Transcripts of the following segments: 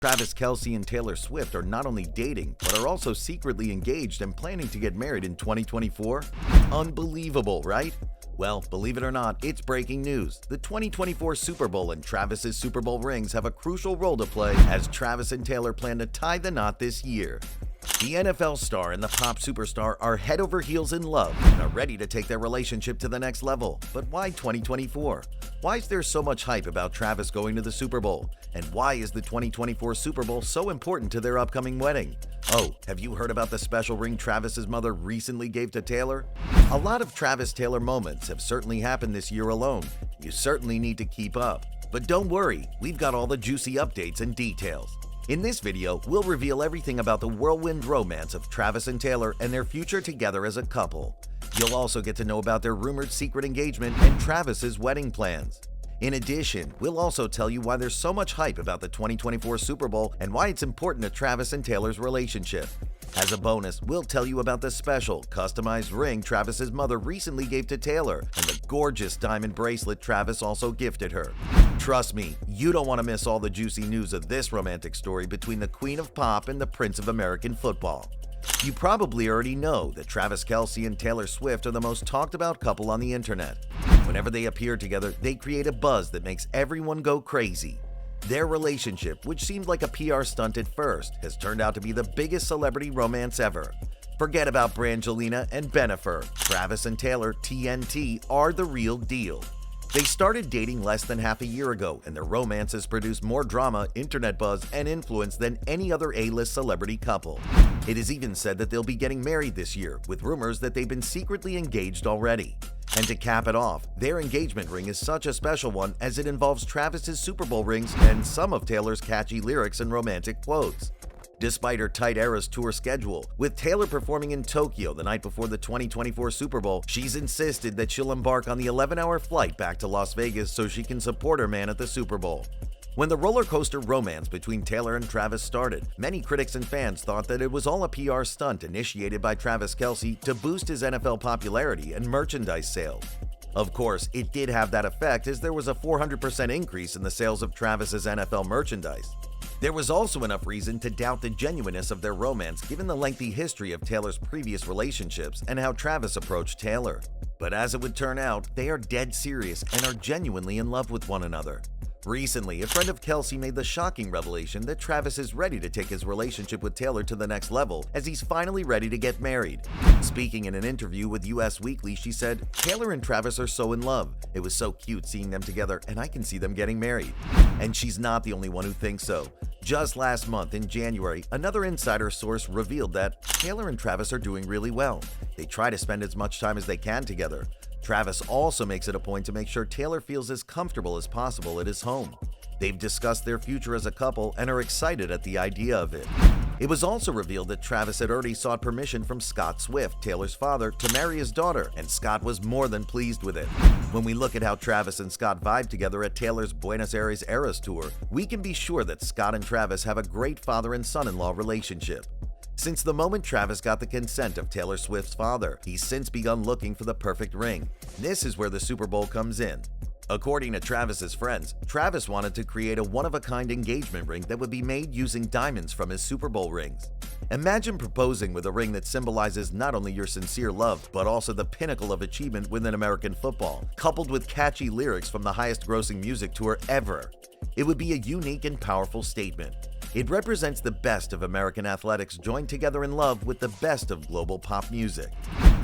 Travis Kelce and Taylor Swift are not only dating, but are also secretly engaged and planning to get married in 2024? Unbelievable, right? Well, believe it or not, it's breaking news. The 2024 Super Bowl and Travis's Super Bowl rings have a crucial role to play as Travis and Taylor plan to tie the knot this year. The NFL star and the pop superstar are head over heels in love and are ready to take their relationship to the next level. But why 2024? Why is there so much hype about Travis going to the Super Bowl? And why is the 2024 Super Bowl so important to their upcoming wedding? Oh, have you heard about the special ring Travis's mother recently gave to Taylor? A lot of Travis-Taylor moments have certainly happened this year alone. You certainly need to keep up. But don't worry, we've got all the juicy updates and details. In this video, we'll reveal everything about the whirlwind romance of Travis and Taylor and their future together as a couple. You'll also get to know about their rumored secret engagement and Travis's wedding plans. In addition, we'll also tell you why there's so much hype about the 2024 Super Bowl and why it's important to Travis and Taylor's relationship. As a bonus, we'll tell you about the special, customized ring Travis's mother recently gave to Taylor and the gorgeous diamond bracelet Travis also gifted her. Trust me, you don't want to miss all the juicy news of this romantic story between the Queen of Pop and the Prince of American Football. You probably already know that Travis Kelce and Taylor Swift are the most talked about couple on the internet. Whenever they appear together, they create a buzz that makes everyone go crazy. Their relationship, which seemed like a PR stunt at first, has turned out to be the biggest celebrity romance ever. Forget about Brangelina and Bennifer. Travis and Taylor, TNT, are the real deal. They started dating less than half a year ago, and their romance has produced more drama, internet buzz, and influence than any other A-list celebrity couple. It is even said that they'll be getting married this year, with rumors that they've been secretly engaged already. And to cap it off, their engagement ring is such a special one as it involves Travis's Super Bowl rings and some of Taylor's catchy lyrics and romantic quotes. Despite her tight Eras tour schedule, with Taylor performing in Tokyo the night before the 2024 Super Bowl, she's insisted that she'll embark on the 11-hour flight back to Las Vegas so she can support her man at the Super Bowl. When the roller coaster romance between Taylor and Travis started, many critics and fans thought that it was all a PR stunt initiated by Travis Kelce to boost his NFL popularity and merchandise sales. Of course, it did have that effect as there was a 400% increase in the sales of Travis's NFL merchandise. There was also enough reason to doubt the genuineness of their romance given the lengthy history of Taylor's previous relationships and how Travis approached Taylor. But as it would turn out, they are dead serious and are genuinely in love with one another. Recently, a friend of Kelce made the shocking revelation that Travis is ready to take his relationship with Taylor to the next level as he's finally ready to get married. Speaking in an interview with US Weekly, she said, "Taylor and Travis are so in love. It was so cute seeing them together and I can see them getting married." And she's not the only one who thinks so. Just last month in January, another insider source revealed that Taylor and Travis are doing really well. They try to spend as much time as they can together. Travis also makes it a point to make sure Taylor feels as comfortable as possible at his home. They've discussed their future as a couple and are excited at the idea of it. It was also revealed that Travis had already sought permission from Scott Swift, Taylor's father, to marry his daughter, and Scott was more than pleased with it. When we look at how Travis and Scott vibe together at Taylor's Buenos Aires Eras tour, we can be sure that Scott and Travis have a great father and son-in-law relationship. Since the moment Travis got the consent of Taylor Swift's father, he's since begun looking for the perfect ring. This is where the Super Bowl comes in. According to Travis's friends, Travis wanted to create a one-of-a-kind engagement ring that would be made using diamonds from his Super Bowl rings. Imagine proposing with a ring that symbolizes not only your sincere love, but also the pinnacle of achievement within American football, coupled with catchy lyrics from the highest-grossing music tour ever. It would be a unique and powerful statement. It represents the best of American athletics joined together in love with the best of global pop music.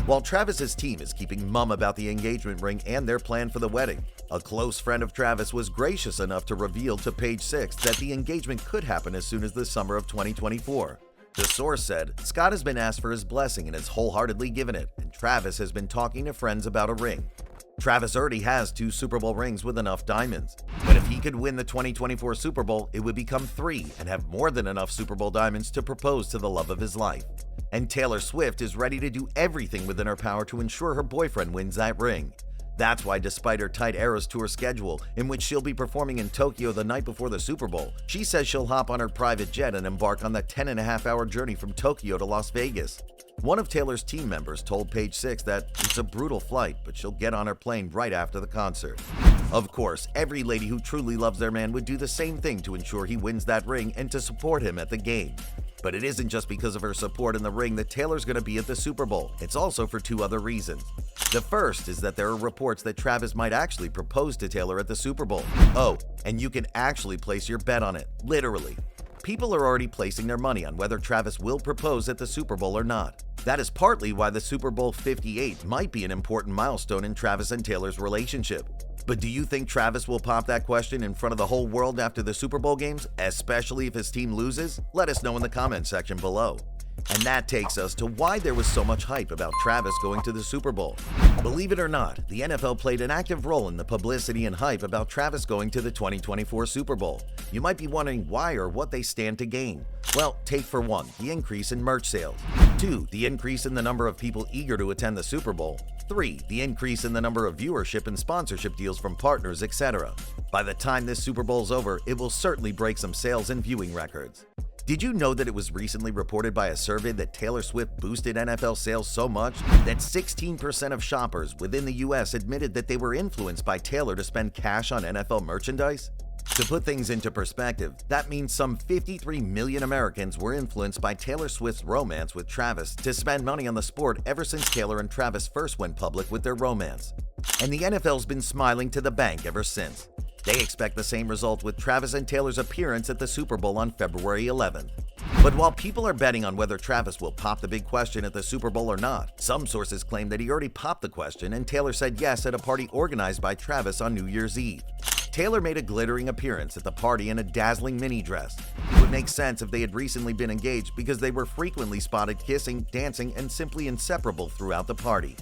While Travis's team is keeping mum about the engagement ring and their plan for the wedding, a close friend of Travis was gracious enough to reveal to Page 6 that the engagement could happen as soon as the summer of 2024. The source said, "Scott has been asked for his blessing and has wholeheartedly given it, and Travis has been talking to friends about a ring." Travis already has 2 Super Bowl rings with enough diamonds. But if he could win the 2024 Super Bowl, it would become 3 and have more than enough Super Bowl diamonds to propose to the love of his life. And Taylor Swift is ready to do everything within her power to ensure her boyfriend wins that ring. That's why despite her tight Eras tour schedule, in which she'll be performing in Tokyo the night before the Super Bowl, she says she'll hop on her private jet and embark on the 10.5-hour journey from Tokyo to Las Vegas. One of Taylor's team members told Page 6 that it's a brutal flight, but she'll get on her plane right after the concert. Of course, every lady who truly loves their man would do the same thing to ensure he wins that ring and to support him at the game. But it isn't just because of her support in the ring that Taylor's going to be at the Super Bowl. It's also for two other reasons. The first is that there are reports that Travis might actually propose to Taylor at the Super Bowl. Oh, and you can actually place your bet on it, literally. People are already placing their money on whether Travis will propose at the Super Bowl or not. That is partly why the Super Bowl 58 might be an important milestone in Travis and Taylor's relationship. But do you think Travis will pop that question in front of the whole world after the Super Bowl games, especially if his team loses? Let us know in the comment section below. And that takes us to why there was so much hype about Travis going to the Super Bowl. Believe it or not, the NFL played an active role in the publicity and hype about Travis going to the 2024 Super Bowl. You might be wondering why or what they stand to gain. Well, take for one, the increase in merch sales. 2, the increase in the number of people eager to attend the Super Bowl. 3, the increase in the number of viewership and sponsorship deals from partners, etc. By the time this Super Bowl's over, it will certainly break some sales and viewing records. Did you know that it was recently reported by a survey that Taylor Swift boosted NFL sales so much that 16% of shoppers within the US admitted that they were influenced by Taylor to spend cash on NFL merchandise? To put things into perspective, that means some 53 million Americans were influenced by Taylor Swift's romance with Travis to spend money on the sport ever since Taylor and Travis first went public with their romance. And the NFL's been smiling to the bank ever since. They expect the same result with Travis and Taylor's appearance at the Super Bowl on February 11th. But while people are betting on whether Travis will pop the big question at the Super Bowl or not, some sources claim that he already popped the question and Taylor said yes at a party organized by Travis on New Year's Eve. Taylor made a glittering appearance at the party in a dazzling mini dress. It would make sense if they had recently been engaged because they were frequently spotted kissing, dancing, and simply inseparable throughout the party.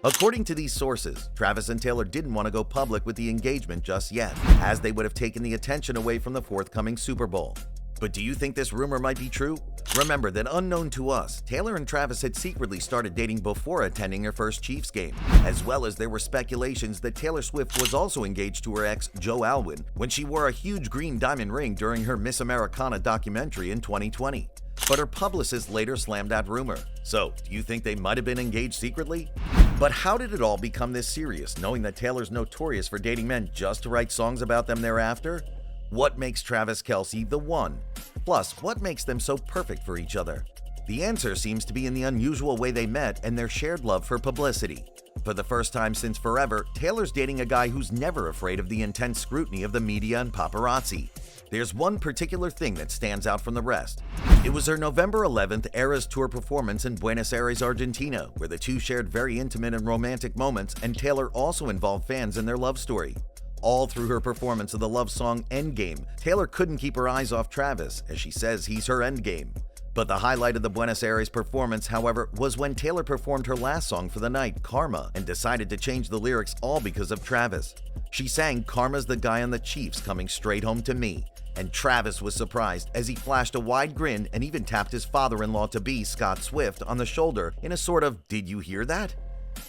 According to these sources, Travis and Taylor didn't want to go public with the engagement just yet, as they would have taken the attention away from the forthcoming Super Bowl. But do you think this rumor might be true? Remember that unknown to us, Taylor and Travis had secretly started dating before attending their first Chiefs game, as well as there were speculations that Taylor Swift was also engaged to her ex, Joe Alwyn, when she wore a huge green diamond ring during her Miss Americana documentary in 2020. But her publicist later slammed that rumor. So, do you think they might have been engaged secretly? But how did it all become this serious, knowing that Taylor's notorious for dating men just to write songs about them thereafter? What makes Travis Kelce the one? Plus, what makes them so perfect for each other? The answer seems to be in the unusual way they met and their shared love for publicity. For the first time since forever, Taylor's dating a guy who's never afraid of the intense scrutiny of the media and paparazzi. There's one particular thing that stands out from the rest. It was her November 11th Eras Tour performance in Buenos Aires, Argentina, where the two shared very intimate and romantic moments, and Taylor also involved fans in their love story. All through her performance of the love song Endgame, Taylor couldn't keep her eyes off Travis, as she says he's her endgame. But the highlight of the Buenos Aires performance, however, was when Taylor performed her last song for the night, Karma, and decided to change the lyrics all because of Travis. She sang Karma's the guy on the Chiefs coming straight home to me, and Travis was surprised as he flashed a wide grin and even tapped his father-in-law-to-be, Scott Swift, on the shoulder in a sort of, "Did you hear that?"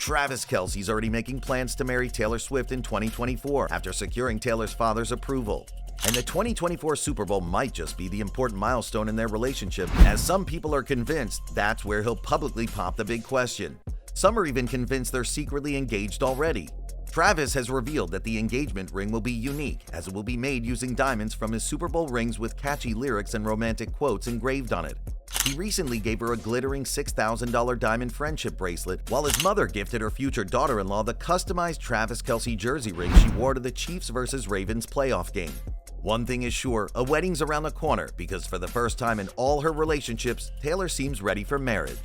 Travis Kelce's already making plans to marry Taylor Swift in 2024 after securing Taylor's father's approval. And the 2024 Super Bowl might just be the important milestone in their relationship, as some people are convinced that's where he'll publicly pop the big question. Some are even convinced they're secretly engaged already. Travis has revealed that the engagement ring will be unique, as it will be made using diamonds from his Super Bowl rings with catchy lyrics and romantic quotes engraved on it. He recently gave her a glittering $6,000 diamond friendship bracelet, while his mother gifted her future daughter-in-law the customized Travis Kelce jersey ring she wore to the Chiefs vs. Ravens playoff game. One thing is sure, a wedding's around the corner, because for the first time in all her relationships, Taylor seems ready for marriage.